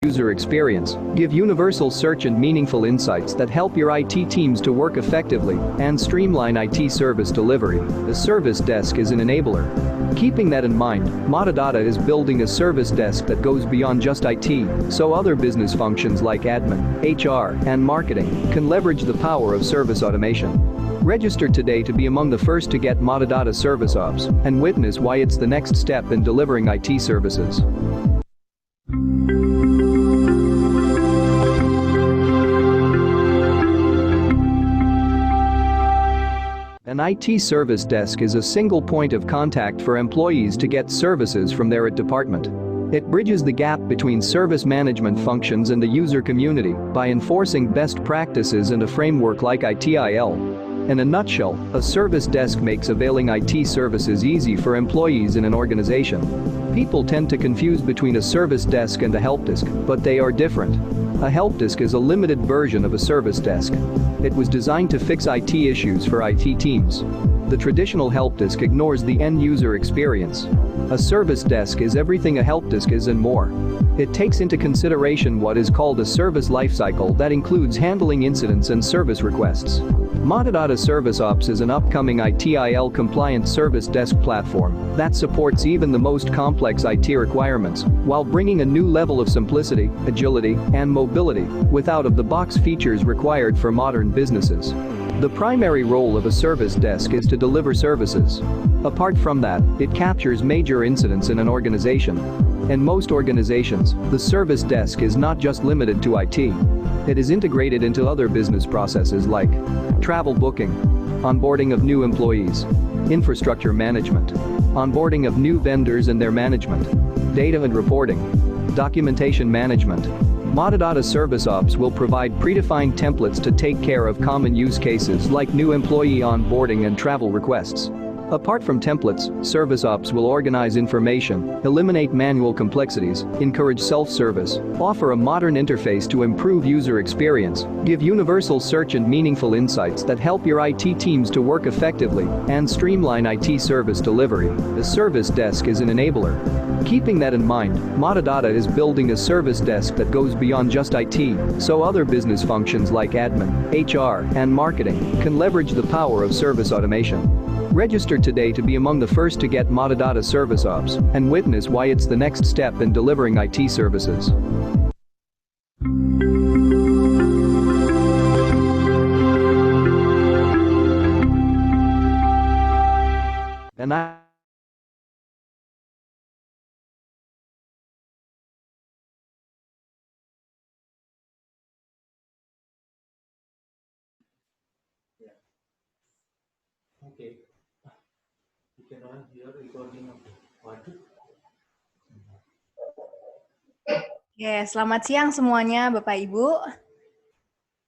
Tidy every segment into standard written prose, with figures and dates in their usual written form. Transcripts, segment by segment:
user experience, give universal search and meaningful insights that help your IT teams to work effectively and streamline IT service delivery. The service desk is an enabler. Keeping that in mind, Modadata is building a service desk that goes beyond just IT, so other business functions like admin, HR, and marketing can leverage the power of service automation. Register today to be among the first to get Modadata Service Ops and witness why it's the next step in delivering IT services. An IT service desk is a single point of contact for employees to get services from their department. It bridges the gap between service management functions and the user community by enforcing best practices and a framework like ITIL. In a nutshell, a service desk makes availing IT services easy for employees in an organization. People tend to confuse between a service desk and a help desk, but they are different. A help desk is a limited version of a service desk. It was designed to fix IT issues for IT teams. The traditional help desk ignores the end-user experience. A service desk is everything a help desk is and more. It takes into consideration what is called a service lifecycle that includes handling incidents and service requests. Modadata Service Ops is an upcoming ITIL-compliant service desk platform that supports even the most complex IT requirements while bringing a new level of simplicity, agility, and mobility with out-of-the-box features required for modern businesses. The primary role of a service desk is to deliver services. Apart from that, it captures major incidents in an organization. In most organizations, the service desk is not just limited to IT. It is integrated into other business processes like travel booking, onboarding of new employees, infrastructure management, onboarding of new vendors and their management, data and reporting, documentation management. Modadata Service Ops will provide predefined templates to take care of common use cases like new employee onboarding and travel requests. Apart from templates, Service Ops will organize information, eliminate manual complexities, encourage self-service, offer a modern interface to improve user experience, give universal search and meaningful insights that help your IT teams to work effectively, and streamline IT service delivery. The service desk is an enabler. Keeping that in mind, Modadata is building a service desk that goes beyond just IT, so other business functions like admin, HR, and marketing can leverage the power of service automation. Register today to be among the first to get Modadata Service Ops and witness why it's the next step in delivering IT services. And Okay, you can on here recording of what? Oke, selamat siang semuanya Bapak Ibu.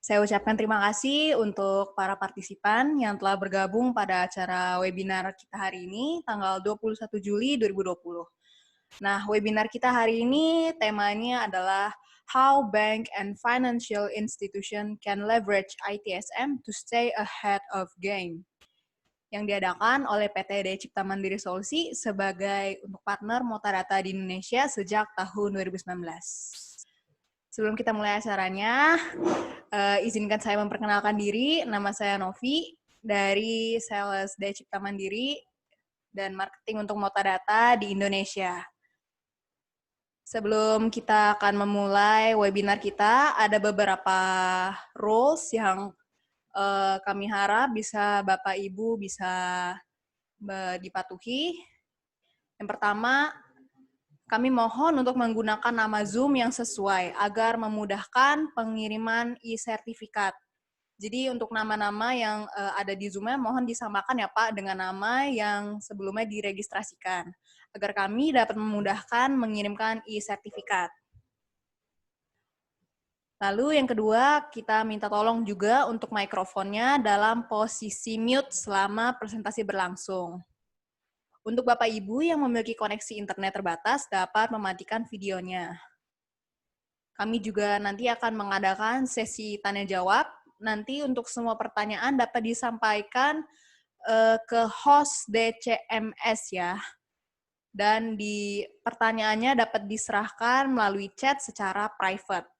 Saya ucapkan terima kasih untuk para partisipan yang telah bergabung pada acara webinar kita hari ini, tanggal 21 Juli 2020. Nah, webinar kita hari ini temanya adalah How Bank and Financial Institution Can Leverage ITSM to Stay Ahead of Game, yang diadakan oleh PT Daya Cipta Mandiri Solusi sebagai untuk partner Modadata di Indonesia sejak tahun 2019. Sebelum kita mulai acaranya, izinkan saya memperkenalkan diri. Nama saya Novi dari Sales Daya Cipta Mandiri dan Marketing untuk Modadata di Indonesia. Sebelum kita akan memulai webinar kita, ada beberapa rules yang kami harap bisa Bapak Ibu bisa dipatuhi. Yang pertama, kami mohon untuk menggunakan nama Zoom yang sesuai agar memudahkan pengiriman e-sertifikat. Jadi untuk nama-nama yang ada di Zoom-nya mohon disamakan ya Pak dengan nama yang sebelumnya diregistrasikan agar kami dapat memudahkan mengirimkan e-sertifikat. Lalu yang kedua, kita minta tolong juga untuk mikrofonnya dalam posisi mute selama presentasi berlangsung. Untuk Bapak Ibu yang memiliki koneksi internet terbatas dapat mematikan videonya. Kami juga nanti akan mengadakan sesi tanya jawab. Nanti untuk semua pertanyaan dapat disampaikan ke host DCMS ya. dan pertanyaannya dapat diserahkan melalui chat secara private.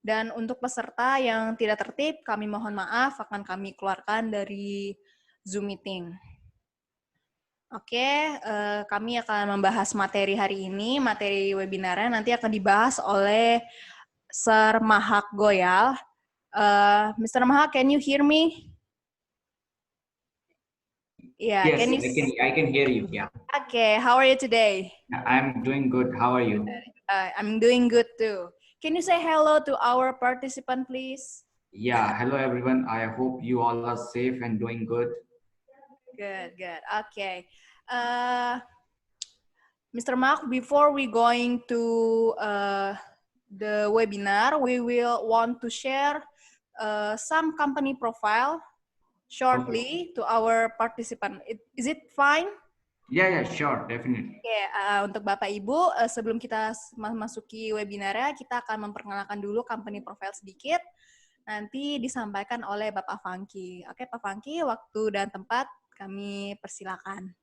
Dan untuk peserta yang tidak tertib, kami mohon maaf akan kami keluarkan dari Zoom meeting. Oke, kami akan membahas materi hari ini. Materi webinarnya nanti akan dibahas oleh Sir Mahak Goyal. Mr. Mahak, can you hear me? Yeah, yes, I can hear you. Yeah. Okay, how are you today? I'm doing good. How are you? I'm doing good too. Can you say hello to our participant, please? Yeah, hello everyone. I hope you all are safe and doing good. Good. Okay. Mr. Mark, before we going to the webinar, we will want to share some company profile shortly to our participant. Is it fine? Yeah, sure, definitely. Oke, untuk Bapak Ibu, sebelum kita masuki webinarnya, kita akan memperkenalkan dulu company profile sedikit. Nanti disampaikan oleh Bapak Funky. Oke, Pak Funky, waktu dan tempat kami persilakan.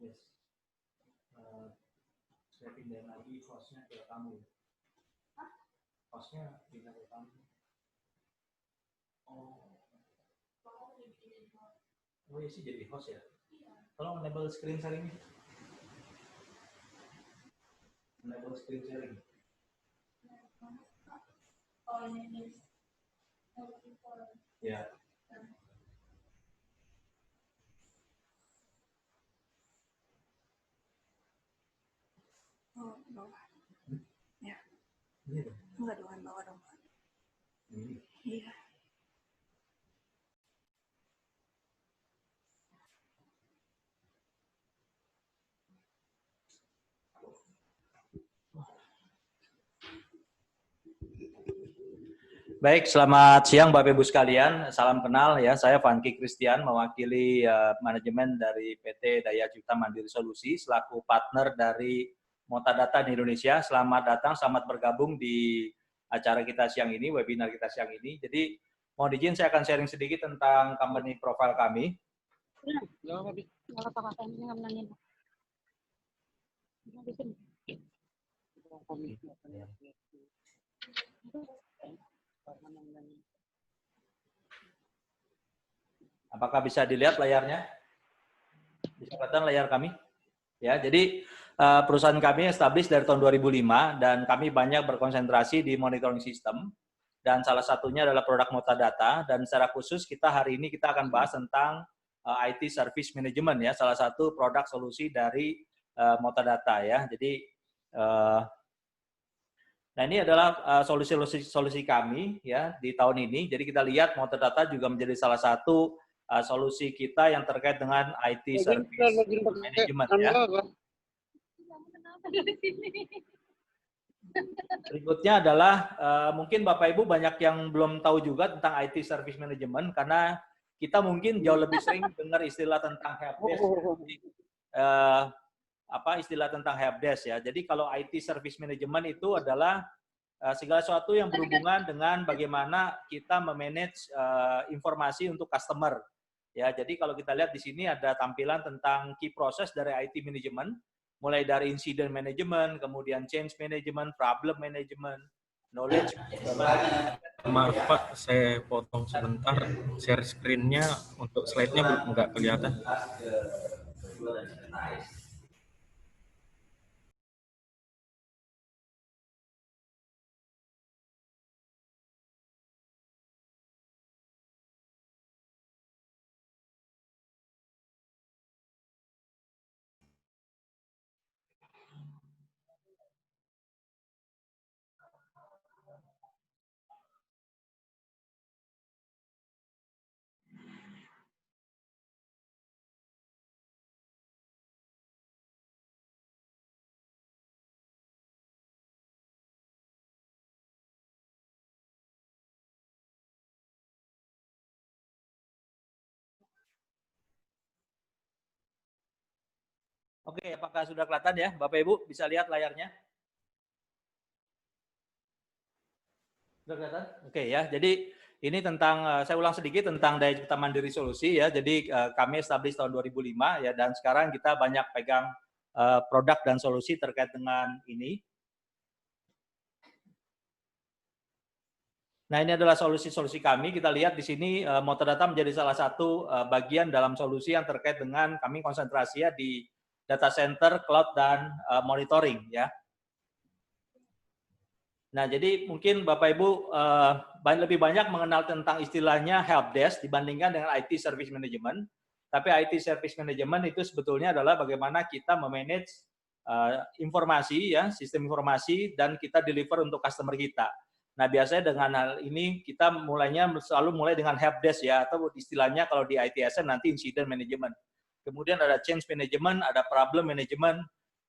Yes. Saya pindah lagi hostnya ke kamu. Hostnya pindah ke kamu. Oh ya sih jadi host ya. Tolong enable screen sharing. Enable screen sharing. Ya. Oh, bawah. Ya. Iya. Enggak dong, bawah dong. Iya. Baik, selamat siang Bapak Ibu sekalian. Salam kenal ya, saya Funky Christian mewakili manajemen dari PT Daya Cipta Mandiri Solusi selaku partner dari Motadata di Indonesia. Selamat datang, selamat bergabung di acara kita siang ini, webinar kita siang ini. Jadi mohon izin saya akan sharing sedikit tentang company profile kami. Apakah bisa dilihat layarnya? Bisa kelihatan layar kami? Ya, jadi perusahaan kami established dari tahun 2005 dan kami banyak berkonsentrasi di monitoring system dan salah satunya adalah produk Motadata dan secara khusus kita hari ini kita akan bahas tentang IT Service Management ya, salah satu produk solusi dari Motadata ya. Jadi nah ini adalah solusi kami ya di tahun ini. Jadi kita lihat Motadata juga menjadi salah satu solusi kita yang terkait dengan IT Service Management ya. Berikutnya adalah mungkin Bapak Ibu banyak yang belum tahu juga tentang IT Service Management karena kita mungkin jauh lebih sering dengar istilah tentang helpdesk. Istilah tentang helpdesk ya. Jadi kalau IT Service Management itu adalah segala sesuatu yang berhubungan dengan bagaimana kita memanage informasi untuk customer. Ya, jadi kalau kita lihat di sini ada tampilan tentang key process dari IT management, mulai dari incident management, kemudian change management, problem management, knowledge. Maaf Pak, saya potong sebentar. Share screen-nya untuk slide-nya nggak kelihatan. Oke, apakah sudah kelihatan ya, Bapak Ibu? Bisa lihat layarnya? Sudah kelihatan? Oke ya, jadi ini tentang, saya ulang sedikit tentang daya cipta mandiri solusi ya. Jadi kami establish tahun 2005 ya, dan sekarang kita banyak pegang produk dan solusi terkait dengan ini. Nah, ini adalah solusi-solusi kami. Kita lihat di sini Motodata menjadi salah satu bagian dalam solusi yang terkait dengan kami konsentrasi ya di data center, cloud, dan monitoring ya. Nah, jadi mungkin Bapak Ibu lebih banyak mengenal tentang istilahnya help desk dibandingkan dengan IT service management. Tapi IT service management itu sebetulnya adalah bagaimana kita memanage informasi ya, sistem informasi, dan kita deliver untuk customer kita. Nah, biasanya dengan hal ini kita selalu mulai dengan help desk ya, atau istilahnya kalau di ITSM nanti incident management. Kemudian ada change management, ada problem management,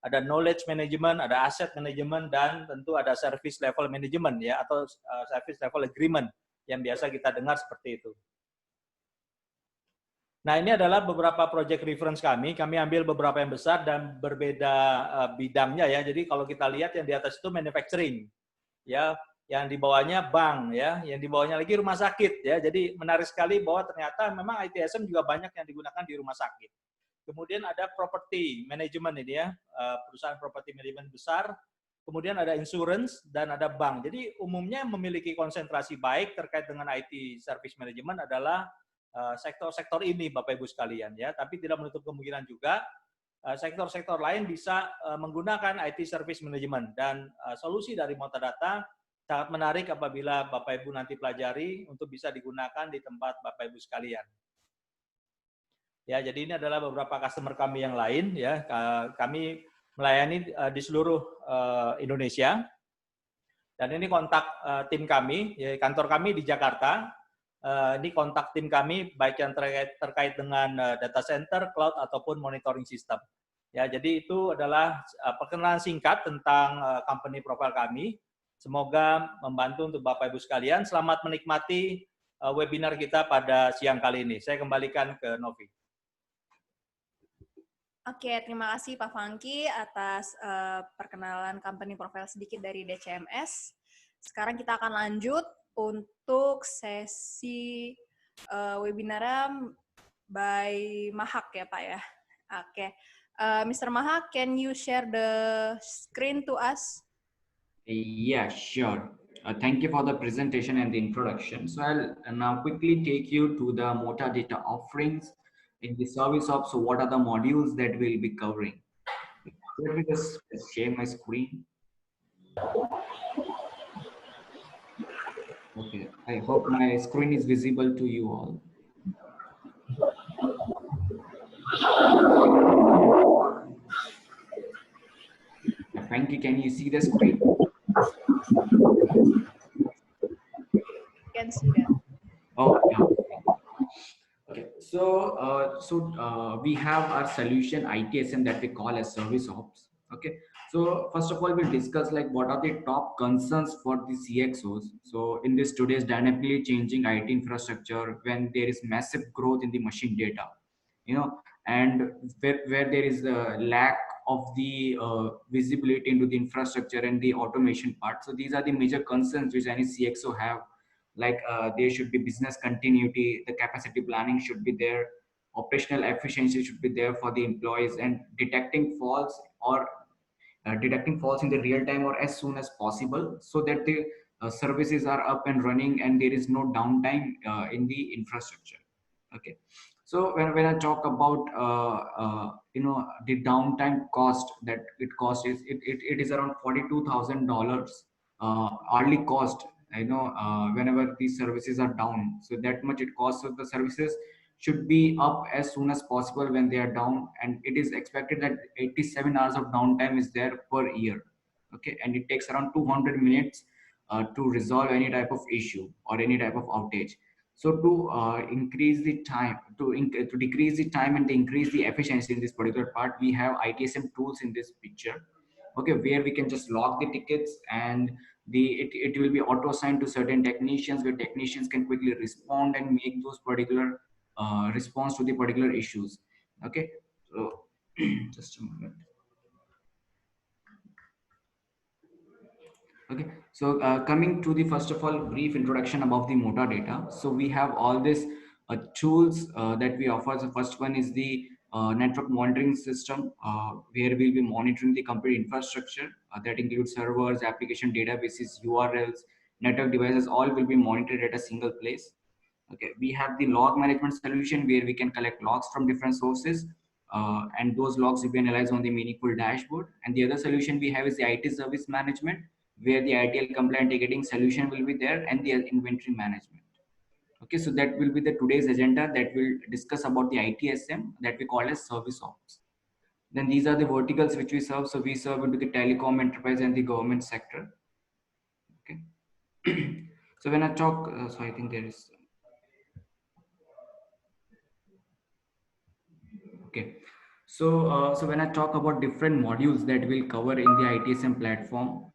ada knowledge management, ada asset management, dan tentu ada service level management ya, atau service level agreement yang biasa kita dengar seperti itu. Nah, ini adalah beberapa project reference kami. Kami ambil beberapa yang besar dan berbeda bidangnya ya. Jadi kalau kita lihat yang di atas itu manufacturing, ya, yang di bawahnya bank, ya, yang di bawahnya lagi rumah sakit, ya. Jadi menarik sekali bahwa ternyata memang ITSM juga banyak yang digunakan di rumah sakit. Kemudian ada property management ini ya, perusahaan property management besar. Kemudian ada insurance dan ada bank. Jadi umumnya memiliki konsentrasi baik terkait dengan IT service management adalah sektor-sektor ini, Bapak Ibu sekalian ya. Tapi tidak menutup kemungkinan juga sektor-sektor lain bisa menggunakan IT service management, dan solusi dari Motodata sangat menarik apabila Bapak Ibu nanti pelajari untuk bisa digunakan di tempat Bapak Ibu sekalian. Ya, jadi ini adalah beberapa customer kami yang lain ya. Kami melayani di seluruh Indonesia. Dan ini kontak tim kami, ya, kantor kami di Jakarta. Ini kontak tim kami baik yang terkait dengan data center, cloud, ataupun monitoring system. Ya, jadi itu adalah perkenalan singkat tentang company profile kami. Semoga membantu untuk Bapak Ibu sekalian. Selamat menikmati webinar kita pada siang kali ini. Saya kembalikan ke Novi. Oke, terima kasih Pak Fangki atas perkenalan company profile sedikit dari DCMS. Sekarang kita akan lanjut untuk sesi webinar by Mahak ya Pak ya. Oke, Mr. Mahak, can you share the screen to us? Yeah, sure. Thank you for the presentation and the introduction. So I'll now quickly take you to the Motodata offerings in the service of, so what are the modules that we'll be covering. Let me just share my screen. Okay, I hope my screen is visible to you all. Thank you. Can you see the screen? Can see that. Oh, yeah. Okay, so we have our solution ITSM that we call as service ops. Okay, so first of all, we'll discuss like what are the top concerns for the CXOs. So in this today's dynamically changing IT infrastructure, when there is massive growth in the machine data, you know, and where there is a lack of the visibility into the infrastructure and the automation part. So these are the major concerns which any CXO have. Like there should be business continuity, the capacity planning should be there, operational efficiency should be there for the employees, and detecting faults or detecting faults in the real time or as soon as possible, so that the services are up and running and there is no downtime in the infrastructure. Okay, so when I talk about the downtime cost that it costs is it is around $42,000 hourly cost, whenever these services are down. So that much it costs. So the services should be up as soon as possible when they are down, and it is expected that 87 hours of downtime is there per year. Okay, and it takes around 200 minutes to resolve any type of issue or any type of outage. So to increase the time, to decrease the time and to increase the efficiency in this particular part, we have ITSM tools in this picture. Okay, where we can just log the tickets, and it will be auto assigned to certain technicians, where technicians can quickly respond and make those particular response to the particular issues. Okay, so Just a moment. Okay, so coming to the first of all brief introduction about the metadata. So we have all these tools that we offer. So first one is the network monitoring system, where we'll be monitoring the complete infrastructure that includes servers, application databases, URLs, network devices. All will be monitored at a single place. Okay, we have the log management solution where we can collect logs from different sources, and those logs will be analyzed on the meaningful dashboard. And the other solution we have is the IT service management, where the ITL compliant ticketing solution will be there, and the inventory management. Okay, so that will be the today's agenda that will discuss about the ITSM that we call as service ops. Then these are the verticals which we serve. So we serve into the telecom, enterprise, and the government sector. Okay. So when I talk, so I think there is, okay. So when I talk about different modules that we'll cover in the ITSM platform,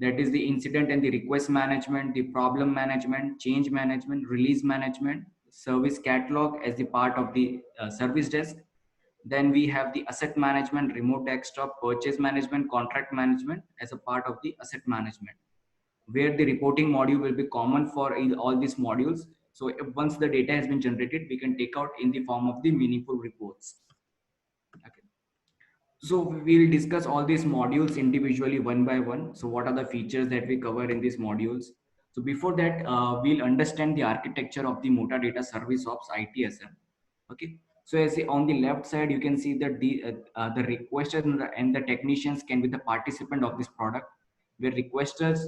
that is the incident and the request management, the problem management, change management, release management, service catalog as the part of the service desk. Then we have the asset management, remote desktop, purchase management, contract management as a part of the asset management, where the reporting module will be common for all these modules. So if once the data has been generated, we can take out in the form of the meaningful reports. Okay. So we'll discuss all these modules individually one by one. So what are the features that we cover in these modules? So before that, we'll understand the architecture of the metadata service ops ITSM. Okay. So as on the left side, you can see that the requesters and the technicians can be the participant of this product, where requesters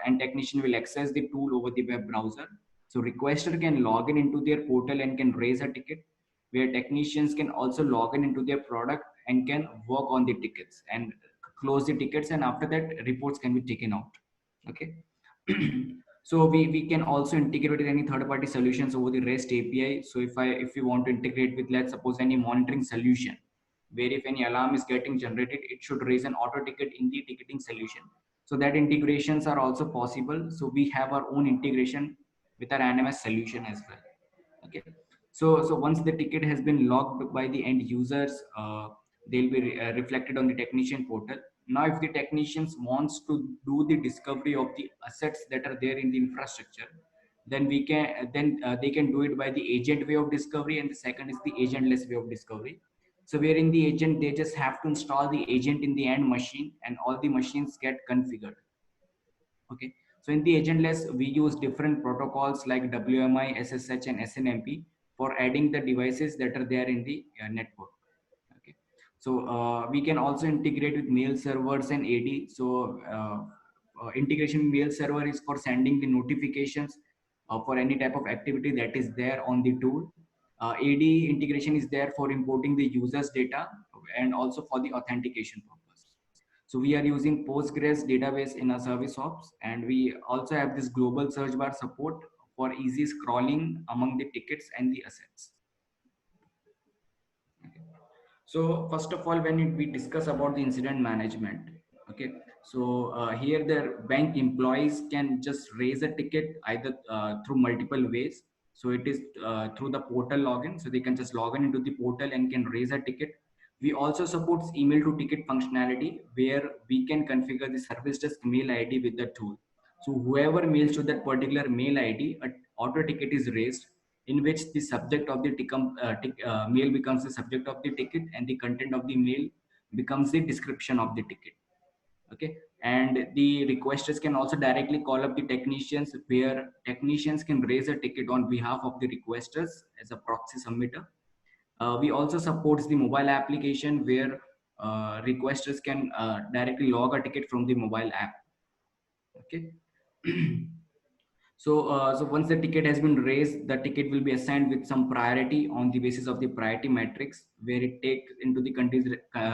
and technician will access the tool over the web browser. So requester can log in into their portal and can raise a ticket, where technicians can also log in into their product and can work on the tickets and close the tickets, and after that reports can be taken out. Okay. So we can also integrate with any third party solutions over the REST API. So if you want to integrate with, let's suppose, any monitoring solution, where if any alarm is getting generated, it should raise an auto ticket in the ticketing solution. So that integrations are also possible. So we have our own integration with our NMS solution as well. Okay. So once the ticket has been logged by the end users, they'll be reflected on the technician portal. Now if the technicians wants to do the discovery of the assets that are there in the infrastructure, then we can they can do it by the agent way of discovery, and the second is the agentless way of discovery. So where in the agent, they just have to install the agent in the end machine, and all the machines get configured. Okay. So in the agentless, we use different protocols like WMI, SSH, and SNMP for adding the devices that are there in the network. Okay. So we can also integrate with mail servers and AD. So integration mail server is for sending the notifications for any type of activity that is there on the tool. AD integration is there for importing the user's data and also for the authentication purpose. So we are using Postgres database in our service ops, and we also have this global search bar support for easy scrolling among the tickets and the assets. Okay. So first of all, when we discuss about the incident management, okay, so here the bank employees can just raise a ticket either through multiple ways. So it is through the portal login. So they can just log in into the portal and can raise a ticket. We also support email to ticket functionality, where we can configure the service desk mail ID with the tool. So whoever mails to that particular mail ID, a auto ticket is raised, in which the subject of the mail becomes the subject of the ticket, and the content of the mail becomes the description of the ticket. Okay. And the requesters can also directly call up the technicians, where technicians can raise a ticket on behalf of the requesters as a proxy submitter. We also supports the mobile application, where requesters can directly log a ticket from the mobile app. Okay. So once the ticket has been raised, the ticket will be assigned with some priority on the basis of the priority matrix, where it takes into the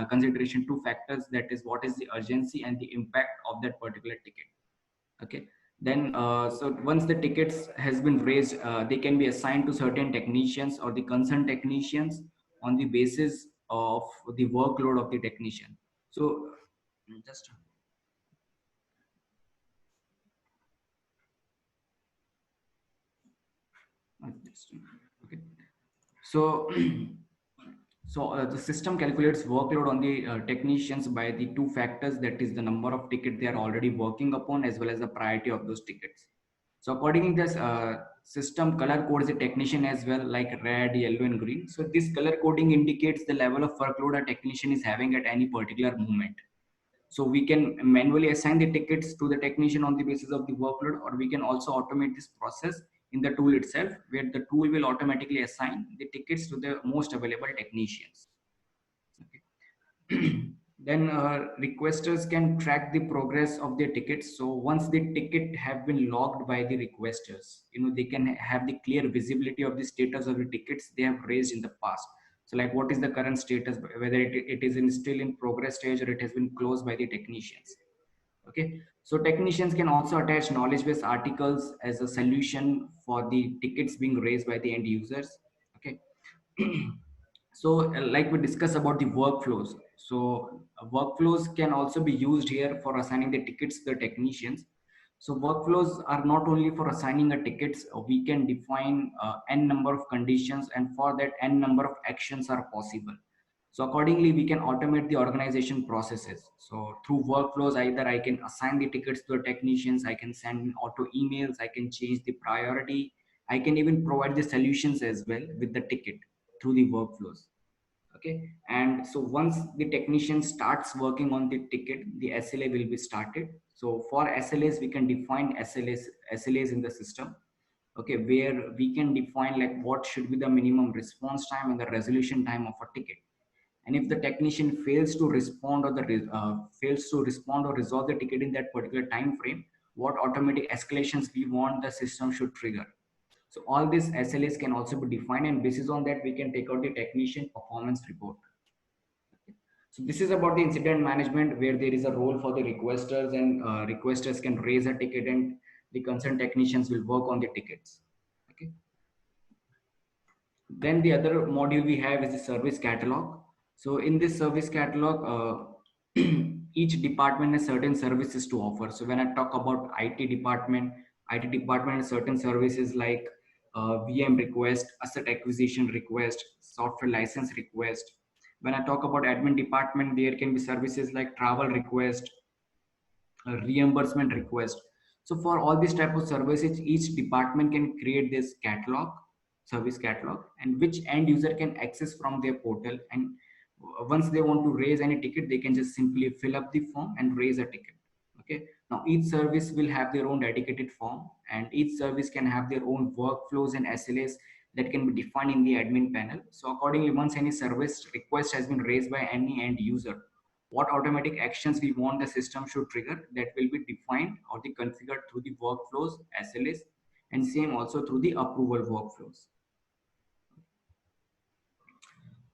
consideration two factors, that is what is the urgency and the impact of that particular ticket. Okay. Then so once the tickets has been raised, they can be assigned to certain technicians or the concerned technicians on the basis of the workload of the technician. So just okay. So So the system calculates workload on the technicians by the two factors, that is the number of tickets they are already working upon as well as the priority of those tickets. So accordingly, this system color codes the technician as well, like red, yellow, and green. So this color coding indicates the level of workload a technician is having at any particular moment. So we can manually assign the tickets to the technician on the basis of the workload, or we can also automate this process in the tool itself, where the tool will automatically assign the tickets to the most available technicians. Okay. Then requesters can track the progress of their tickets. So once the ticket have been logged by the requesters, they can have the clear visibility of the status of the tickets they have raised in the past. So like what is the current status, whether it is still in progress stage or it has been closed by the technicians. Okay, so technicians can also attach knowledge base articles as a solution for the tickets being raised by the end users. Okay. So like we discussed about the workflows, so workflows can also be used here for assigning the tickets to the technicians. So workflows are not only for assigning a tickets, we can define n number of conditions, and for that n number of actions are possible. So accordingly, we can automate the organization processes. So through workflows, either I can assign the tickets to the technicians, I can send auto emails, I can change the priority, I can even provide the solutions as well with the ticket through the workflows. Okay, and so once the technician starts working on the ticket, the SLA will be started. So for SLAs, we can define SLAs in the system. Okay, where we can define like what should be the minimum response time and the resolution time of a ticket. And if the technician fails to respond or resolve the ticket in that particular time frame, what automatic escalations we want the system should trigger. So all these SLAs can also be defined, and basis on that we can take out the technician performance report. So this is about the incident management, where there is a role for the requesters, and requesters can raise a ticket and the concerned technicians will work on the tickets. Okay. Then the other module we have is the service catalog. So in this service catalog, each department has certain services to offer. So when I talk about IT department has certain services like VM request, asset acquisition request, software license request. When I talk about admin department, there can be services like travel request, reimbursement request. So for all these type of services, each department can create this catalog, service catalog, and which end user can access from their portal. And once they want to raise any ticket, they can just simply fill up the form and raise a ticket. Okay. Now each service will have their own dedicated form, and each service can have their own workflows and SLAs that can be defined in the admin panel. So accordingly, once any service request has been raised by any end user, what automatic actions we want the system should trigger, that will be defined or the configured through the workflows, SLAs, and same also through the approval workflows.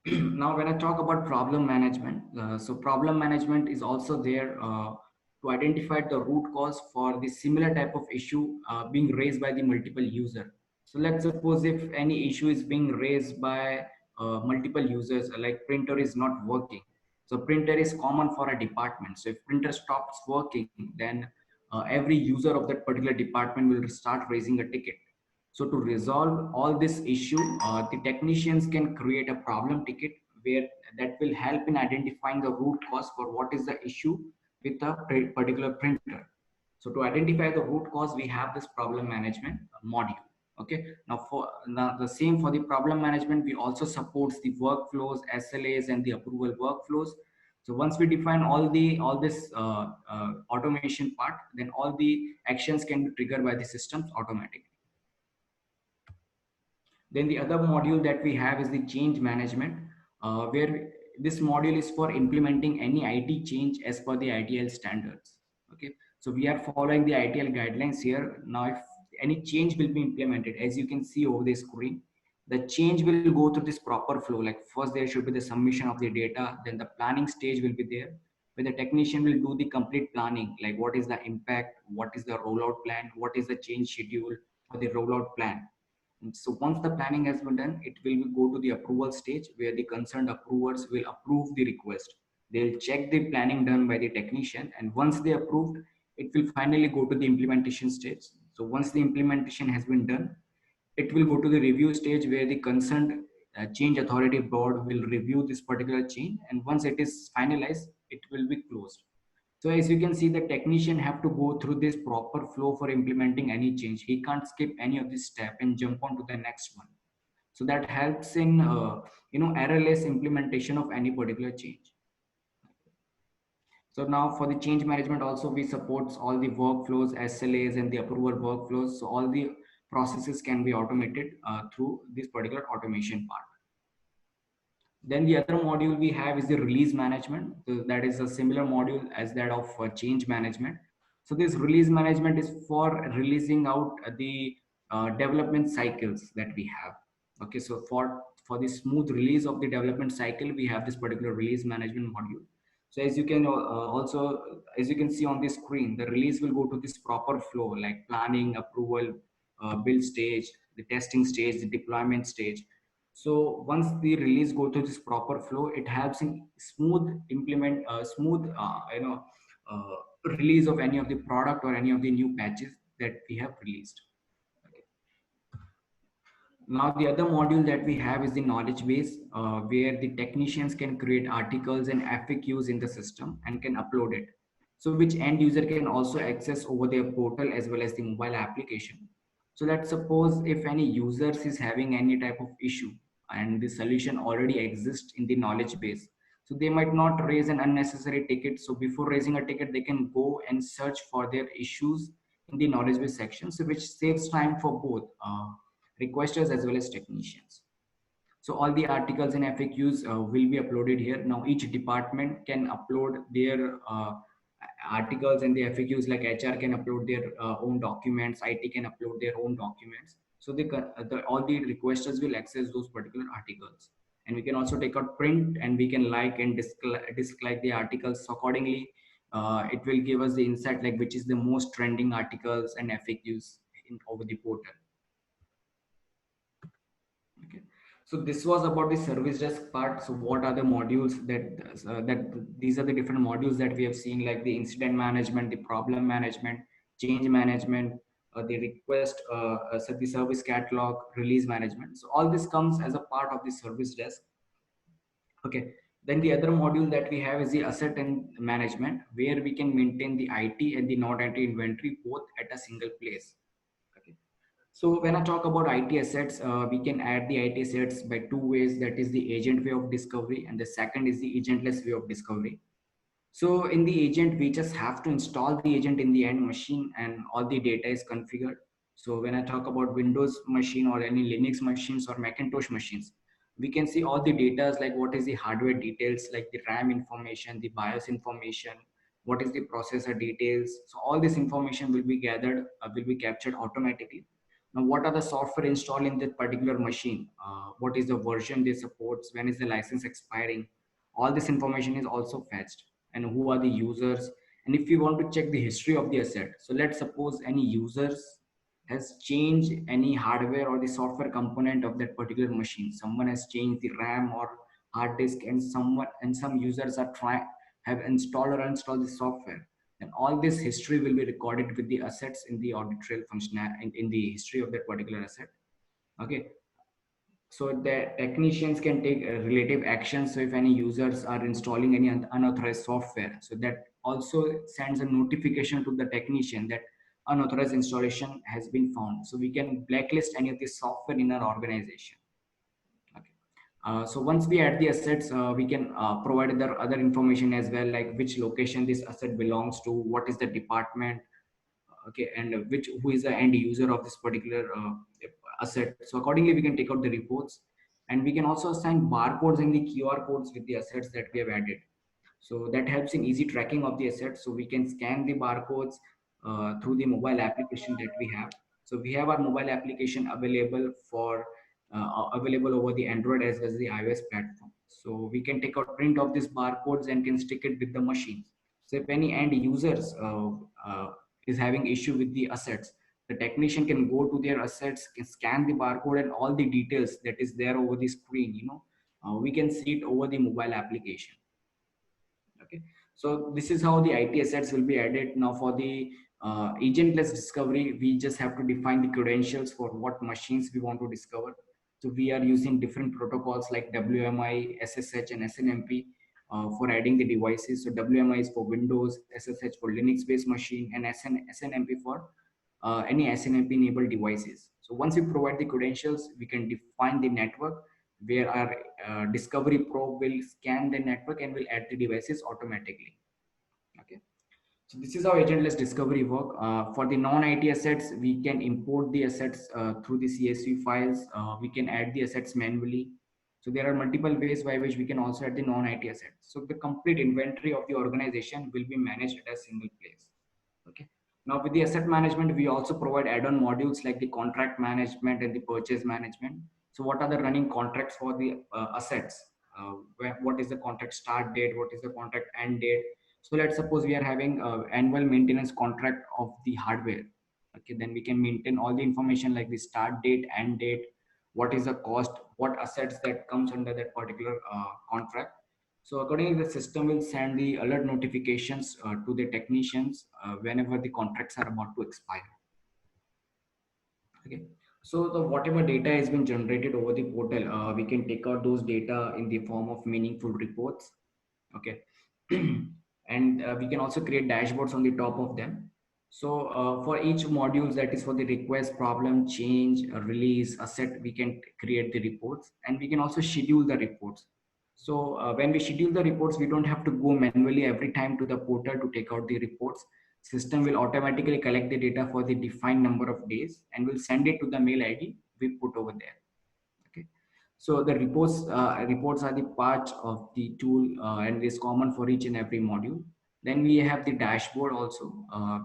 Now, when I talk about problem management, so problem management is also there to identify the root cause for the similar type of issue being raised by the multiple user. So let's suppose if any issue is being raised by multiple users, like printer is not working. So printer is common for a department. So if printer stops working, then every user of that particular department will start raising a ticket. So to resolve all this issue, the technicians can create a problem ticket where that will help in identifying the root cause for what is the issue with a particular printer. So to identify the root cause, we have this problem management module. Okay. Now the same for the problem management, we also supports the workflows, SLAs, and the approval workflows. So once we define all this automation part, then all the actions can be triggered by the systems automatically. Then the other module that we have is the change management, where this module is for implementing any IT change as per the ITIL standards. Okay, so we are following the ITIL guidelines here. Now, if any change will be implemented, as you can see over the screen, the change will go through this proper flow. Like first there should be the submission of the data, then the planning stage will be there, where the technician will do the complete planning, like what is the impact, what is the rollout plan, what is the change schedule for the rollout plan. And so once the planning has been done, it will go to the approval stage, where the concerned approvers will approve the request. They'll check the planning done by the technician, and once they approved, it will finally go to the implementation stage. So once the implementation has been done, it will go to the review stage, where the concerned change authority board will review this particular change, and once it is finalized, it will be closed. So as you can see, the technician have to go through this proper flow for implementing any change. He can't skip any of this step and jump on to the next one. So that helps in errorless implementation of any particular change. So now for the change management also, we support all the workflows, SLAs, and the approval workflows. So all the processes can be automated through this particular automation part. Then the other module we have is the release management. So that is a similar module as that of change management. So this release management is for releasing out the development cycles that we have. Okay, so for the smooth release of the development cycle, we have this particular release management module. So as you can as you can see on the screen, the release will go to this proper flow like planning, approval, build stage, the testing stage, the deployment stage. So once the release go through this proper flow, it helps in smooth release of any of the product or any of the new patches that we have released. Okay. Now the other module that we have is the knowledge base, where the technicians can create articles and FAQs in the system and can upload it. So which end user can also access over their portal as well as the mobile application. So let's suppose if any users is having any type of issue and the solution already exists in the knowledge base, so they might not raise an unnecessary ticket. So before raising a ticket, they can go and search for their issues in the knowledge base section, so which saves time for both requesters as well as technicians. So all the articles and FAQs will be uploaded here. Now each department can upload their articles and the FAQs, like HR can upload their own documents, IT can upload their own documents. So all the requesters will access those particular articles. And we can also take out print, and we can like and dislike the articles. So accordingly, it will give us the insight like which is the most trending articles and FAQs over the portal. Okay. So this was about the service desk part. So what are the modules that these are the different modules that we have seen, like the incident management, the problem management, change management, the request, so the service catalog, release management. So all this comes as a part of the service desk. Okay. Then the other module that we have is the asset and management, where we can maintain the IT and the non-IT inventory both at a single place. So when I talk about IT assets, we can add the IT assets by two ways. That is the agent way of discovery, and the second is the agentless way of discovery. So in the agent, we just have to install the agent in the end machine, and all the data is configured. So when I talk about Windows machine or any Linux machines or Macintosh machines, we can see all the data like what is the hardware details, like the RAM information, the BIOS information, what is the processor details. So all this information will be gathered, will be captured automatically. Now, what are the software installed in that particular machine? What is the version they support? When is the license expiring? All this information is also fetched, and who are the users? And if you want to check the history of the asset, so let's suppose any users has changed any hardware or the software component of that particular machine. Someone has changed the RAM or hard disk, and some users have installed or uninstalled the software. And all this history will be recorded with the assets in the audit trail function in the history of that particular asset. Okay. So the technicians can take relative actions. So if any users are installing any unauthorized software, so that also sends a notification to the technician that unauthorized installation has been found. So we can blacklist any of the software in our organization. So once we add the assets, we can provide other information as well, like which location this asset belongs to, what is the department, okay, and who is the end user of this particular asset. So accordingly, we can take out the reports, and we can also assign barcodes and the QR codes with the assets that we have added. So that helps in easy tracking of the assets. So we can scan the barcodes through the mobile application that we have. So we have our mobile application available over the Android as well as the iOS platform. So we can take out print of these barcodes and can stick it with the machines. So if any end users is having issue with the assets, the technician can go to their assets, can scan the barcode, and all the details that is there over the screen, we can see it over the mobile application. Okay, so this is how the IT assets will be added. Now for the agentless discovery, we just have to define the credentials for what machines we want to discover. So we are using different protocols like WMI, SSH, and SNMP for adding the devices. So WMI is for Windows, SSH for Linux-based machine, and SNMP for any SNMP-enabled devices. So once we provide the credentials, we can define the network where our discovery probe will scan the network and will add the devices automatically. Okay. So this is how agentless discovery work. For the non-IT assets, we can import the assets through the CSV files. We can add the assets manually. So there are multiple ways by which we can also add the non-IT assets. So the complete inventory of the organization will be managed at a single place. Okay. Now with the asset management, we also provide add-on modules like the contract management and the purchase management. So what are the running contracts for the assets? What is the contract start date? What is the contract end date? So let's suppose we are having annual maintenance contract of the hardware. Okay, then we can maintain all the information like the start date, end date, what is the cost, what assets that comes under that particular contract. So accordingly, the system will send the alert notifications to the technicians whenever the contracts are about to expire. Okay. So the whatever data has been generated over the portal, we can take out those data in the form of meaningful reports. Okay. And we can also create dashboards on the top of them. So for each module, that is for the request, problem, change, release, asset, we can create the reports, and we can also schedule the reports. So when we schedule the reports, we don't have to go manually every time to the portal to take out the reports. System will automatically collect the data for the defined number of days and will send it to the mail ID we put over there. Okay. So the reports are the part of the tool and is common for each and every module. Then we have the dashboard also,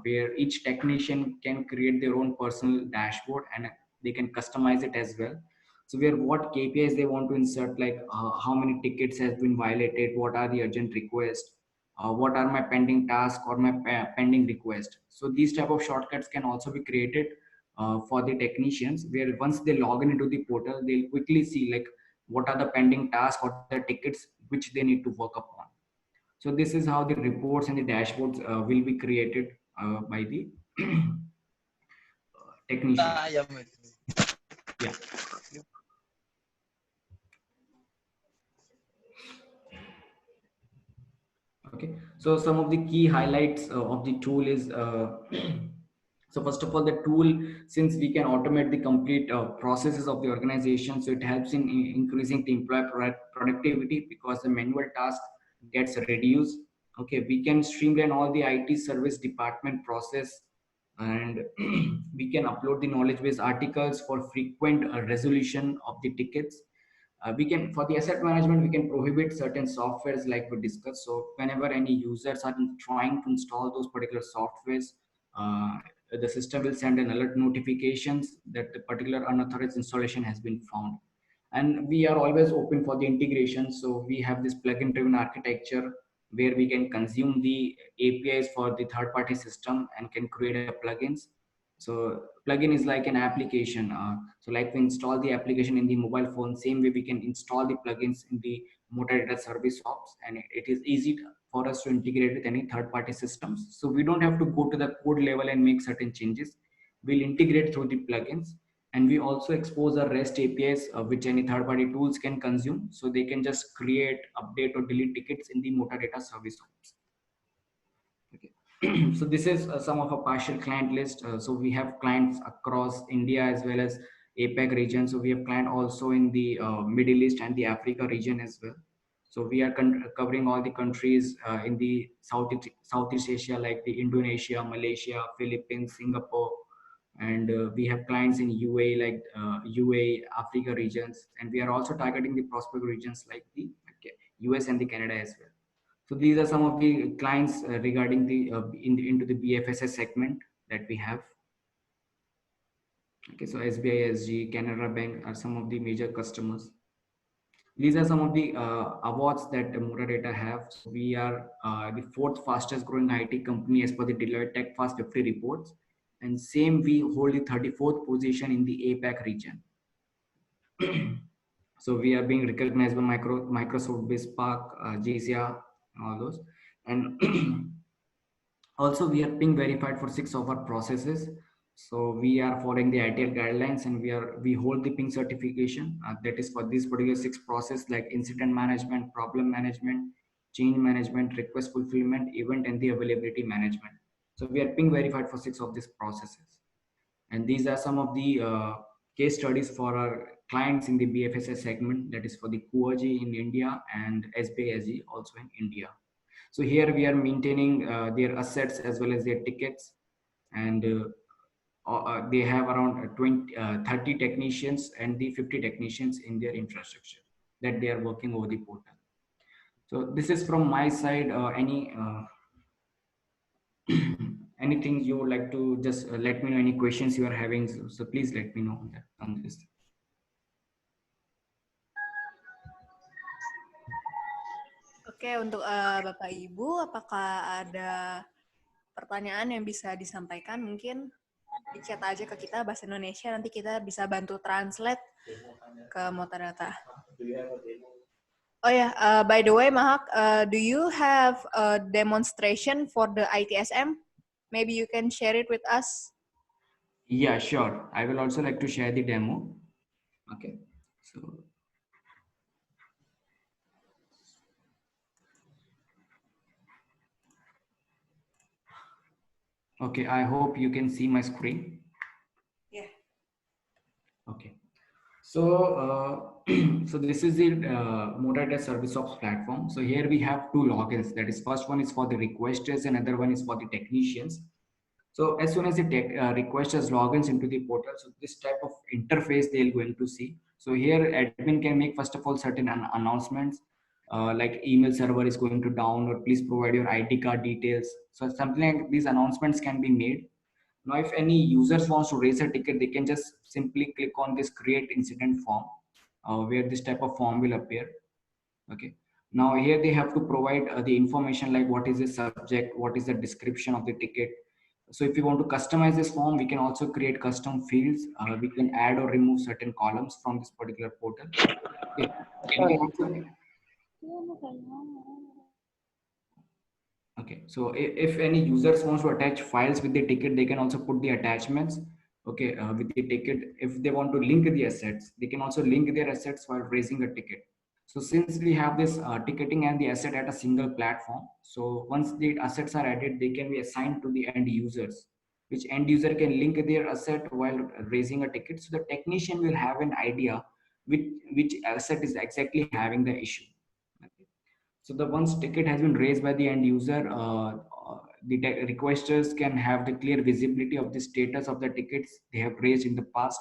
where each technician can create their own personal dashboard and they can customize it as well. So where what KPIs they want to insert, like how many tickets has been violated, what are the urgent requests, what are my pending tasks or my pending request. So these type of shortcuts can also be created for the technicians, where once they log in into the portal, they'll quickly see like what are the pending tasks, what are the tickets which they need to work upon. So this is how the reports and the dashboards will be created by the technician. Yeah. Okay. So some of the key highlights of the tool is so first of all, the tool, since we can automate the complete processes of the organization, so it helps in increasing the employee productivity because the manual task gets reduced. Okay, we can streamline all the IT service department process, and we can upload the knowledge base articles for frequent resolution of the tickets. We can, for the asset management, we can prohibit certain softwares like we discussed. So whenever any users are trying to install those particular softwares, the system will send an alert notifications that the particular unauthorized installation has been found. And we are always open for the integration. So we have this plugin driven architecture where we can consume the APIs for the third party system and can create a plugins. So plugin is like an application. So like we install the application in the mobile phone, same way we can install the plugins in the Motor Service Ops, and it is easy for us to integrate with any third-party systems. So we don't have to go to the code level and make certain changes. We'll integrate through the plugins, and we also expose our REST APIs, which any third-party tools can consume. So they can just create, update, or delete tickets in the Motor Service Ops. So this is some of a partial client list. So we have clients across India as well as APAC region. So we have client also in the Middle East and the Africa region as well. So we are covering all the countries in the Southeast Asia, like the Indonesia, Malaysia, Philippines, Singapore, and we have clients in UAE, like UAE, Africa regions, and we are also targeting the prospect regions like the US and the Canada as well. So these are some of the clients regarding the into the BFSS segment that we have. Okay, so SBI, SG, Canara Bank are some of the major customers. These are some of the awards that Moradata have. So we are the 4th fastest growing IT company as per the Deloitte Tech Fast 50 reports, and same we hold the 34th position in the APAC region. So we are being recognized by Microsoft, BizSpark, JCR, all those. And also we are being verified for 6 of our processes. So we are following the ITL guidelines, and we hold the ping certification. That is for these particular 6 process like incident management, problem management, change management, request fulfillment, event, and the availability management. So we are ping verified for 6 of these processes. And these are some of the case studies for our clients in the BFSI segment, that is for the Kuaji in India and SBISG also in India. So here we are maintaining their assets as well as their tickets, and they have around 30 technicians and the 50 technicians in their infrastructure that they are working over the portal. So this is from my side. Anything you would like to just let me know, any questions you are having, so please let me know on that, on this. Oke, untuk Bapak Ibu, apakah ada pertanyaan yang bisa disampaikan? Mungkin di chat aja ke kita bahasa Indonesia, nanti kita bisa bantu translate ke Motadata. Oh ya, by the way, Mahak, do you have a demonstration for the ITSM? Maybe you can share it with us. Yeah, sure. I will also like to share the demo. Okay, so okay, I hope you can see my screen. Yeah. Okay. So, so this is the Motadata Service Ops platform. So here we have 2 logins. That is, first one is for the requesters and other one is for the technicians. So as soon as the requesters logins into the portal, so this type of interface they're going to see. So here admin can make first of all certain announcements, like email server is going to down, or please provide your ID card details. So something like these announcements can be made. Now, if any users wants to raise a ticket, they can just simply click on this create incident form, where this type of form will appear. Okay. Now here they have to provide the information like what is the subject, what is the description of the ticket. So if you want to customize this form, we can also create custom fields. We can add or remove certain columns from this particular portal. Okay. We can also, okay, so if any users wants to attach files with the ticket, they can also put the attachments, okay, with the ticket. If they want to link the assets, they can also link their assets while raising a ticket. So since we have this ticketing and the asset at a single platform, so once the assets are added, they can be assigned to the end users, which end user can link their asset while raising a ticket. So the technician will have an idea which asset is exactly having the issue. Okay. So the once ticket has been raised by the end user, the requesters can have the clear visibility of the status of the tickets they have raised in the past.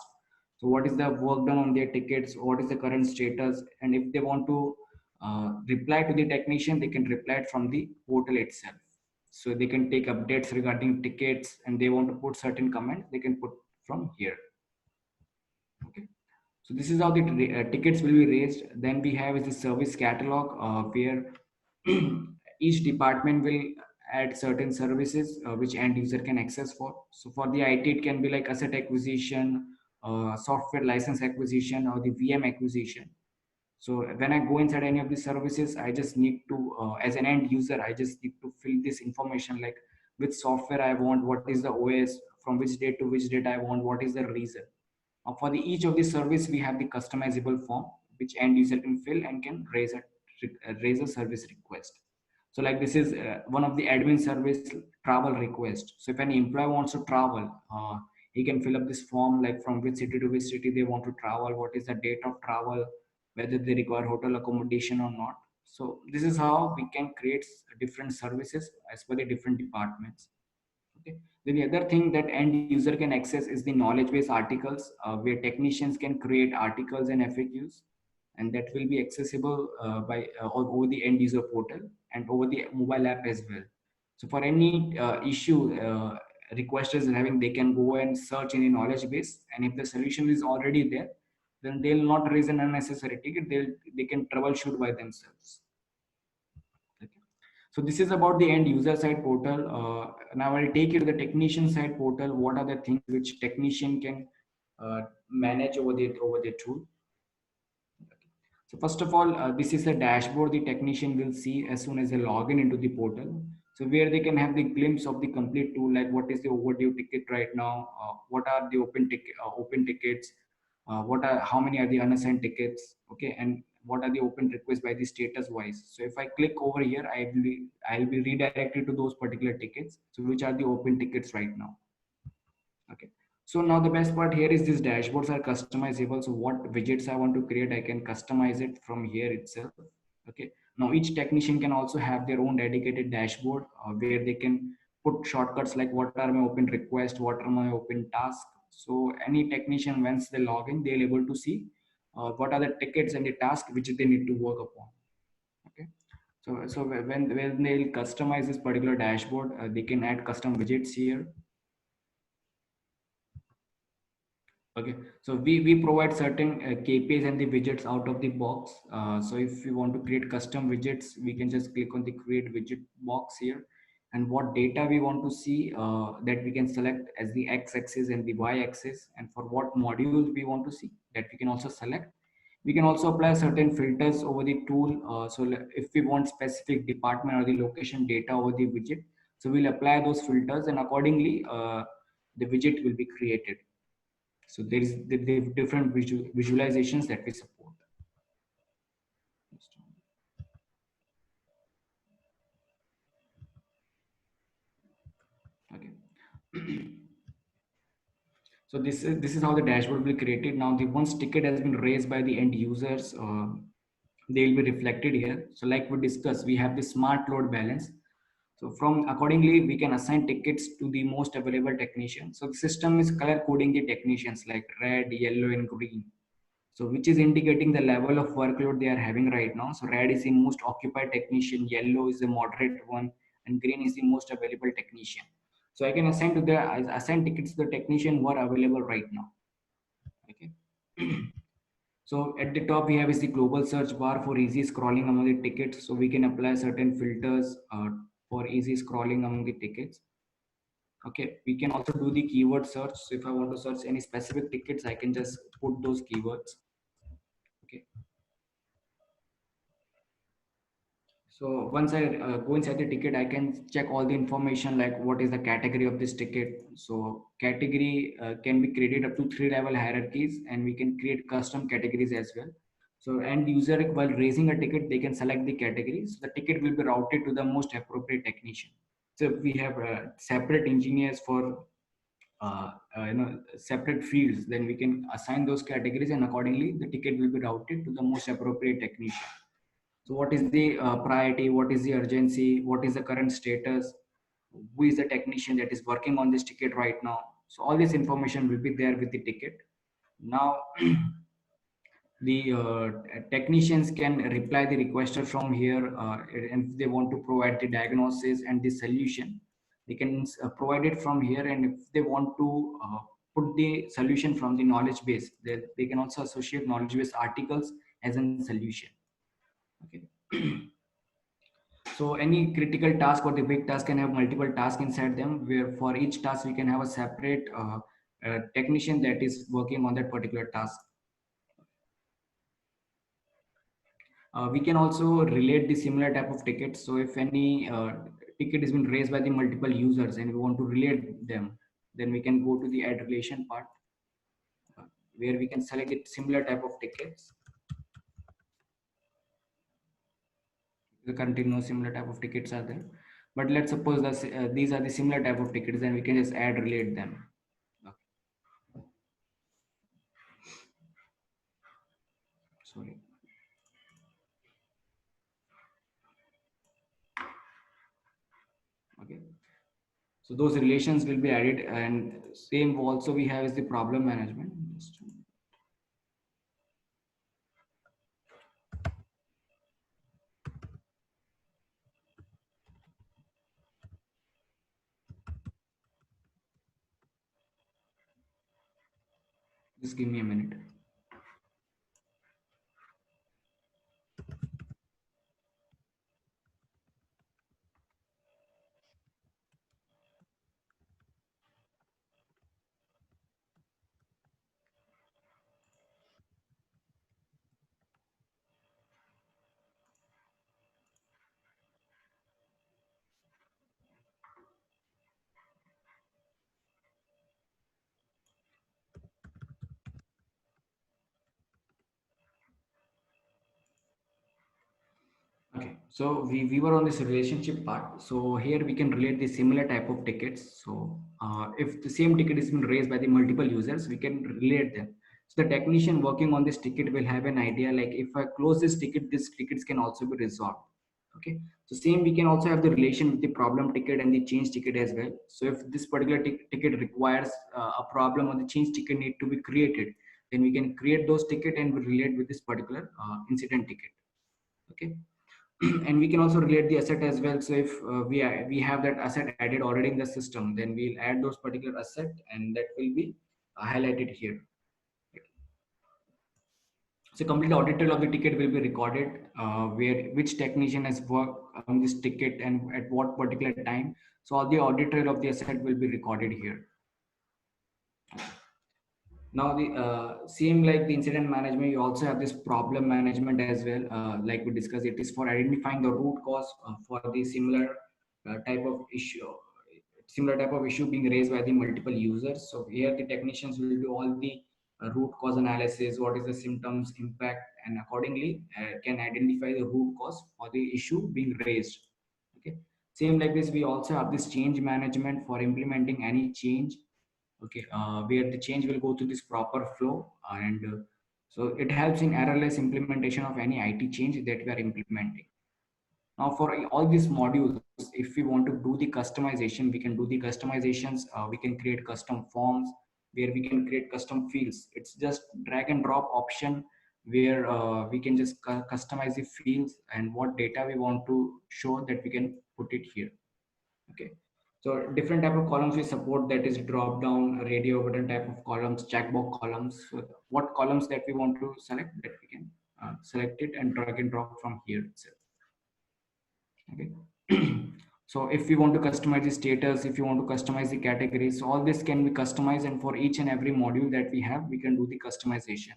So what is the work done on their tickets? What is the current status? And if they want to reply to the technician, they can reply it from the portal itself. So they can take updates regarding tickets, and they want to put certain comments, they can put from here. Okay. So this is how the tickets will be raised. Then we have is the service catalog, where each department will add certain services which end user can access for. So for the IT, it can be like asset acquisition, software license acquisition, or the VM acquisition. So when I go inside any of these services, I just need to, as an end user, I just need to fill this information like which software I want, what is the OS, from which date to which date I want, what is the reason. For the each of the service, we have the customizable form which end user can fill and can raise a service request. So like this is one of the admin service travel request. So if any employee wants to travel, he can fill up this form like from which city to which city they want to travel, what is the date of travel, whether they require hotel accommodation or not. So this is how we can create different services as per the different departments. Okay. Then the other thing that end user can access is the knowledge base articles, where technicians can create articles and FAQs, and that will be accessible by over the end user portal and over the mobile app as well. So for any issue requesters are having, they can go and search in the knowledge base, and if the solution is already there, then they'll not raise an unnecessary ticket. They can troubleshoot by themselves. So this is about the end user side portal. Now I'll take you to the technician side portal. What are the things which technician can manage over the tool? So first of all, this is a dashboard the technician will see as soon as they log in into the portal. So where they can have the glimpse of the complete tool, like what is the overdue ticket right now, what are the open tickets, how many are the unassigned tickets, okay, and what are the open requests by the status wise. So if I click over here, I'll be redirected to those particular tickets, so which are the open tickets right now. Okay, so now the best part here is these dashboards are customizable. So what widgets I want to create, I can customize it from here itself. Okay, now each technician can also have their own dedicated dashboard where they can put shortcuts like what are my open requests, what are my open tasks. So any technician, once they log in, they'll able to see what are the tickets and the tasks which they need to work upon. Okay, so when they'll customize this particular dashboard, they can add custom widgets here. Okay, so we provide certain KPIs and the widgets out of the box. So if we want to create custom widgets, we can just click on the create widget box here, and what data we want to see, that we can select as the x-axis and the y-axis, and for what modules we want to see, that we can also select. We can also apply certain filters over the tool. If we want specific department or the location data over the widget, so we'll apply those filters, and accordingly the widget will be created. So there is the different visualizations that we support. Okay. So this is how the dashboard will be created. Now the once ticket has been raised by the end users, they will be reflected here. So like we discussed, we have the smart load balance. So from accordingly, we can assign tickets to the most available technician. So the system is color coding the technicians like red, yellow, and green. So which is indicating the level of workload they are having right now. So red is the most occupied technician, yellow is the moderate one, and green is the most available technician. So I can assign tickets to the technician who are available right now. Okay. So at the top we have is the global search bar for easy scrolling among the tickets. So we can apply certain filters for easy scrolling among the tickets. Okay, we can also do the keyword search. So if I want to search any specific tickets, I can just put those keywords. Okay. So once I go inside the ticket, I can check all the information like what is the category of this ticket. So category can be created up to 3-level hierarchies, and we can create custom categories as well. So end user, while raising a ticket, they can select the categories. The ticket will be routed to the most appropriate technician. So we have separate engineers for separate fields, then we can assign those categories, and accordingly the ticket will be routed to the most appropriate technician. So what is the priority, what is the urgency, what is the current status, who is the technician that is working on this ticket right now. So all this information will be there with the ticket. Now the technicians can reply the requester from here, and if they want to provide the diagnosis and the solution, they can provide it from here. And if they want to put the solution from the knowledge base, they can also associate knowledge base articles as a solution. Okay. So any critical task or the big task can have multiple tasks inside them, where for each task we can have a separate technician that is working on that particular task. We can also relate the similar type of tickets. So if any ticket has been raised by the multiple users and we want to relate them, then we can go to the add relation part, where we can select it similar type of tickets. The currently no similar type of tickets are there, but let's suppose that these are the similar type of tickets, then we can just add relate them. Okay. Sorry. Okay, so those relations will be added, and same also we have is the problem management. Just give me a minute. Okay, so we were on this relationship part. So here we can relate the similar type of tickets. So if the same ticket has been raised by the multiple users, we can relate them. So the technician working on this ticket will have an idea like if I close this ticket, this tickets can also be resolved. Okay, so same we can also have the relation with the problem ticket and the change ticket as well. So if this particular ticket requires a problem or the change ticket need to be created, then we can create those ticket and we relate with this particular incident ticket. Okay. And we can also relate the asset as well. So if we have that asset added already in the system, then we'll add those particular asset and that will be highlighted here. So complete audit trail of the ticket will be recorded, where which technician has worked on this ticket and at what particular time. So all the audit trail of the asset will be recorded here. Now the same like the incident management, you also have this problem management as well. Like we discussed, it is for identifying the root cause for the type of issue similar type of issue being raised by the multiple users. So here the technicians will do all the root cause analysis, what is the symptoms impact, and accordingly can identify the root cause for the issue being raised. Okay, same like this we also have this change management for implementing any change. Okay, where the change will go through this proper flow, and so it helps in errorless implementation of any IT change that we are implementing. Now for all these modules, if we want to do the customization, we can do the customizations. We can create custom forms where we can create custom fields. It's just drag and drop option where we can just customize the fields and what data we want to show that we can put it here. Okay, so different type of columns we support, that is drop down, radio button type of columns, checkbox columns. So what columns that we want to select, that we can select it and drag and drop from here itself. Okay. So if we want to customize the status, if you want to customize the categories, all this can be customized, and for each and every module that we have, we can do the customization.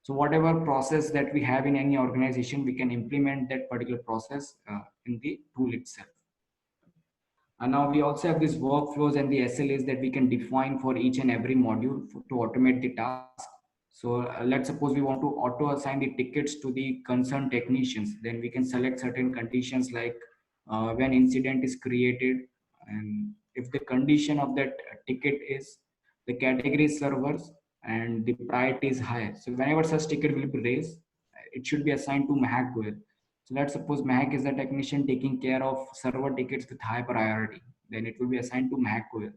So whatever process that we have in any organization, we can implement that particular process in the tool itself. And now we also have these workflows and the SLAs that we can define for each and every module to automate the task. So let's suppose we want to auto assign the tickets to the concerned technicians. Then we can select certain conditions like when incident is created, and if the condition of that ticket is the category servers and the priority is high. So whenever such ticket will be raised, it should be assigned to Mahak Goel. So let's suppose Mahak is the technician taking care of server tickets with high priority. Then it will be assigned to Mahak Goel.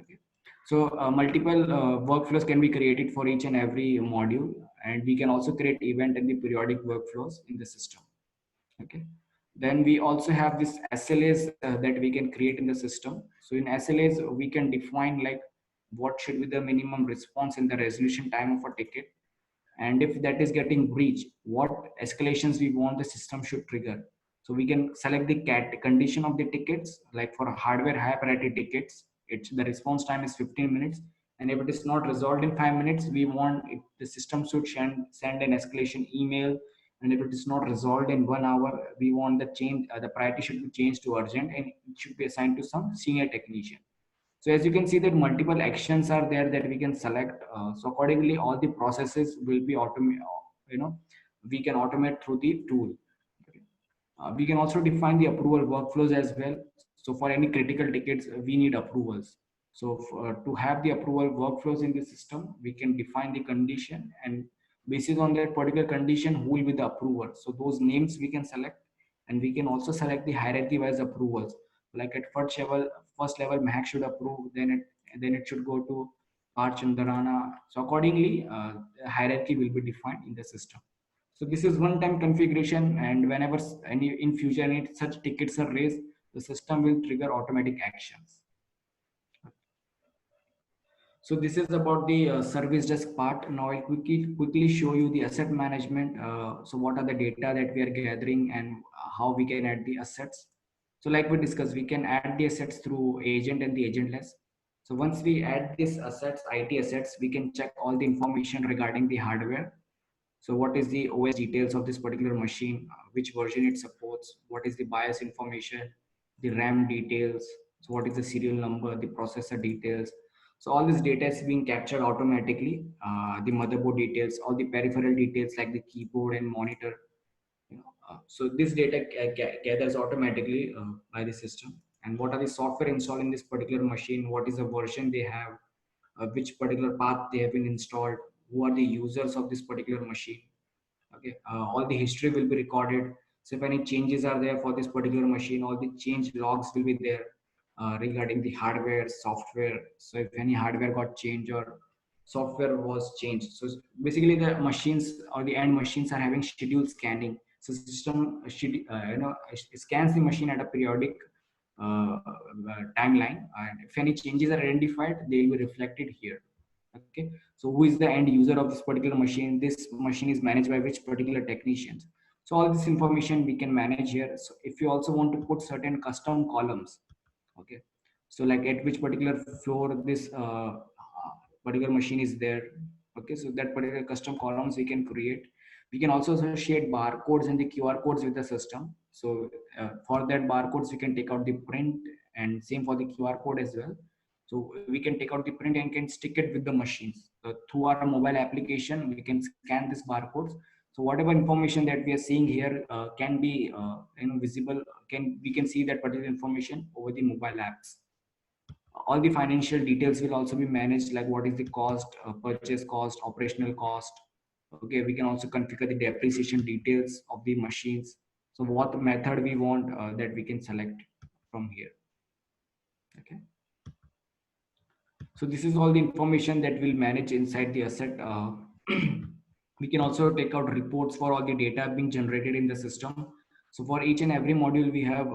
Okay. So multiple workflows can be created for each and every module, and we can also create event and the periodic workflows in the system. Okay. Then we also have this SLAs that we can create in the system. So in SLAs, we can define like what should be the minimum response in the resolution time of a ticket, and if that is getting breached, what escalations we want the system should trigger. So we can select the condition of the tickets, like for hardware high priority tickets, it's the response time is 15 minutes, and if it is not resolved in 5 minutes, we want the system should send an escalation email, and if it is not resolved in 1 hour, we want the change, the priority should be changed to urgent, and it should be assigned to some senior technician. So as you can see that multiple actions are there that we can select. So accordingly, all the processes will be we can automate through the tool. We can also define the approval workflows as well. So for any critical tickets, we need approvals. So to have the approval workflows in the system, we can define the condition, and based on that particular condition, who will be the approver. So those names we can select, and we can also select the hierarchy wise approvals. Like at first level, Mahak should approve, then it should go to Chandarana. So accordingly, hierarchy will be defined in the system. So this is one-time configuration, and whenever any in future any such tickets are raised, the system will trigger automatic actions. So this is about the service desk part. Now I'll quickly show you the asset management. So what are the data that we are gathering and how we can add the assets. So like we discussed, we can add the assets through agent and the agentless. So once we add these assets, IT assets, we can check all the information regarding the hardware. So what is the OS details of this particular machine, which version it supports, what is the BIOS information, the RAM details, so what is the serial number, the processor details. So all this data is being captured automatically, the motherboard details, all the peripheral details like the keyboard and monitor. So this data gathers automatically by the system. And what are the software installed in this particular machine? What is the version they have? Which particular path they have been installed? Who are the users of this particular machine? Okay, all the history will be recorded. So if any changes are there for this particular machine, all the change logs will be there regarding the hardware, software. So if any hardware got changed or software was changed, so basically the machines or the end machines are having scheduled scanning. So system scans the machine at a periodic timeline, and if any changes are identified, they will be reflected here. Okay, so who is the end user of this particular machine? This machine is managed by which particular technicians? So all this information we can manage here. So if you also want to put certain custom columns, okay, so like at which particular floor this particular machine is there, okay, so that particular custom columns we can create. We can also associate barcodes and the QR codes with the system. So for that barcodes we can take out the print, and same for the QR code as well. So we can take out the print and can stick it with the machines. So through our mobile application, we can scan this barcodes. So whatever information that we are seeing here can be visible. We can see that particular information over the mobile apps. All the financial details will also be managed, like what is the cost, purchase cost, operational cost. Okay, we can also configure the depreciation details of the machines. So what method we want that we can select from here. Okay. So this is all the information that we'll manage inside the asset. We can also take out reports for all the data being generated in the system. So for each and every module, we have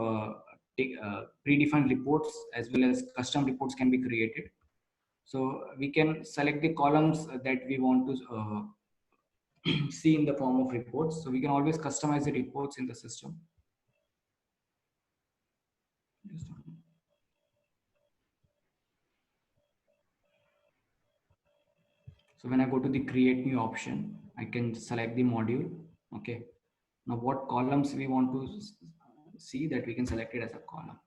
predefined reports as well as custom reports can be created. So we can select the columns that we want to see in the form of reports. So we can always customize the reports in the system. So when I go to the create new option, I can select the module. Okay. Now what columns we want to see, that we can select it as a column.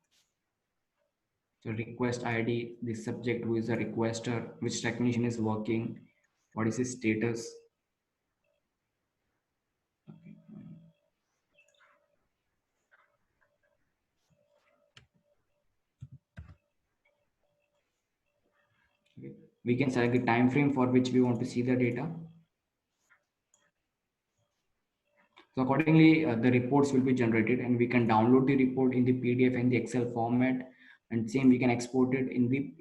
So request ID, the subject, who is the requester, which technician is working, what is his status. Okay. We can select the time frame for which we want to see the data. So accordingly, the reports will be generated, and we can download the report in the PDF and the Excel format, and same we can export it in the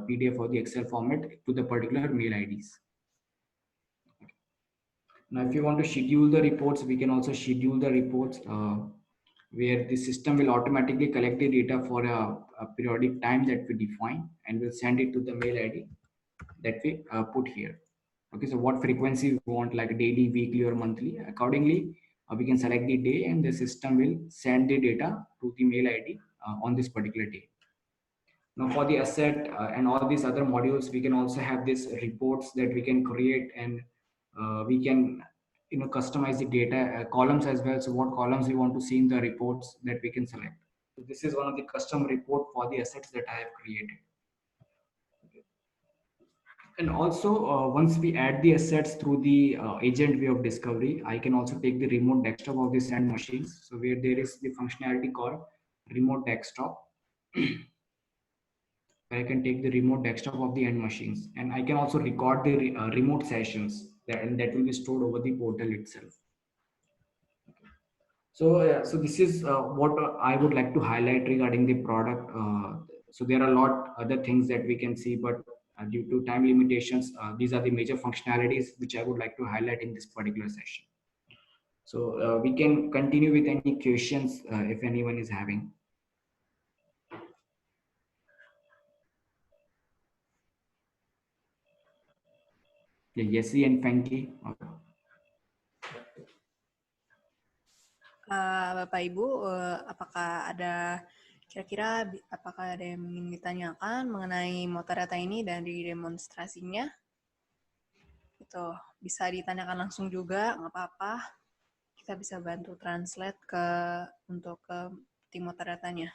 PDF or the Excel format to the particular mail IDs. Now, if you want to schedule the reports, we can also schedule the reports where the system will automatically collect the data for a periodic time that we define, and will send it to the mail ID that we put here. Okay, so what frequency we want, like daily, weekly, or monthly. Accordingly, we can select the day, and the system will send the data to the mail ID on this particular day. Now for the asset and all these other modules, we can also have these reports that we can create, and we can customize the data columns as well. So what columns we want to see in the reports, that we can select. So this is one of the custom report for the assets that I have created. And also, once we add the assets through the agent view of discovery, I can also take the remote desktop of the end machines. So where there is the functionality called remote desktop, where I can take the remote desktop of the end machines, and I can also record the remote sessions and that will be stored over the portal itself. So this is what I would like to highlight regarding the product. So there are a lot other things that we can see, but due to time limitations, these are the major functionalities which I would like to highlight in this particular session. So we can continue with any questions if anyone is having. Yeah, Yesi and Fanky. Bapak Ibu, apakah ada kira-kira apakah ada yang ingin ditanyakan mengenai motor data ini dari demonstrasinya? Itu bisa ditanyakan langsung juga, nggak apa-apa. Kita bisa bantu translate untuk tim motor datanya.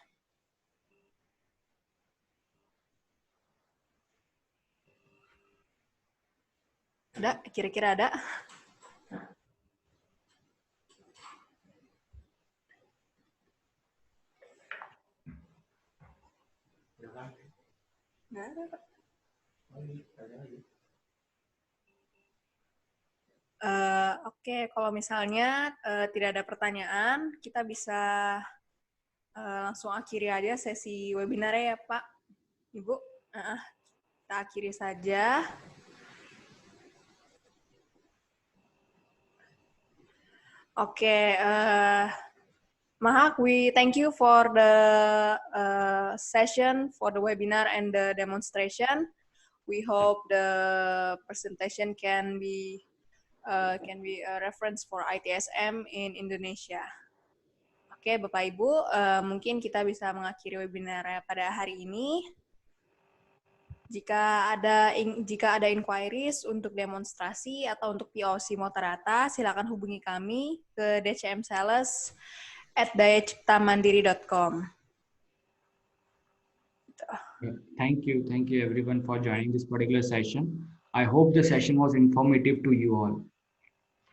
Ada? Kira-kira ada? silakan. Nggak ada, Pak. Oh, ini tanya lagi. Oke, kalau misalnya tidak ada pertanyaan, kita bisa langsung akhiri aja sesi webinarnya ya, Pak, Ibu. Kita akhiri saja. Oke, Mahak, we thank you for the session, for the webinar and the demonstration. We hope the presentation can be a reference for ITSM in Indonesia. Oke, Bapak Ibu, mungkin kita bisa mengakhiri webinar pada hari ini. Jika ada inquiries untuk demonstrasi atau untuk POC Motorata, silakan hubungi kami ke dcmsales@dayaciptamandiri.com. Thank you everyone for joining this particular session. I hope the session was informative to you all.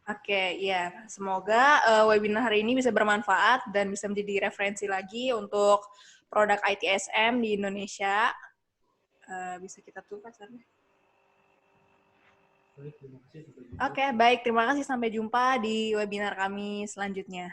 Oke, ya, semoga webinar hari ini bisa bermanfaat dan bisa menjadi referensi lagi untuk produk ITSM di Indonesia. Bisa kita tutup pasarnya. Baik, terima kasih. Oke, baik. Terima kasih. Sampai jumpa di webinar kami selanjutnya.